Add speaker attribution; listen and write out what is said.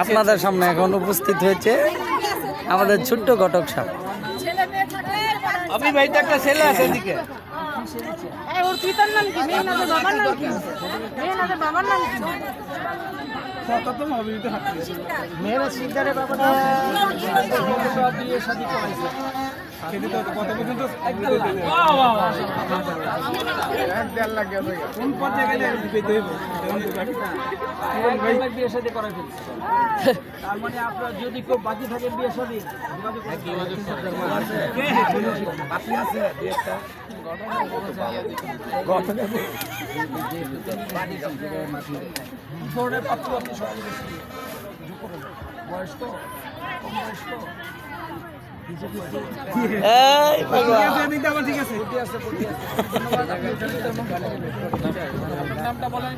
Speaker 1: আপনাদের সামনে এখন উপস্থিত হয়েছে আমাদের ছোট্ট ঘটক সাহেব।
Speaker 2: আমি ভাই তো একটা ছেলে আছে এদিকে।
Speaker 3: ওর পিতার নাম কি? মেয়েনাদের বাবার নাম কি? মেয়েনাদের বাবার নাম কি?
Speaker 2: মেয়েরা সিদ্ধারে বাবা বিয়ে শাদী করাইছে। কোন পর্যায়ে গেলে বিয়ে শাদী করাই ফেলছে। তার মানে আপনার যদি কেউ বাকি থাকে বিয়ে শাদী বয়স্ক ঠিক আছে। নামটা বলেন।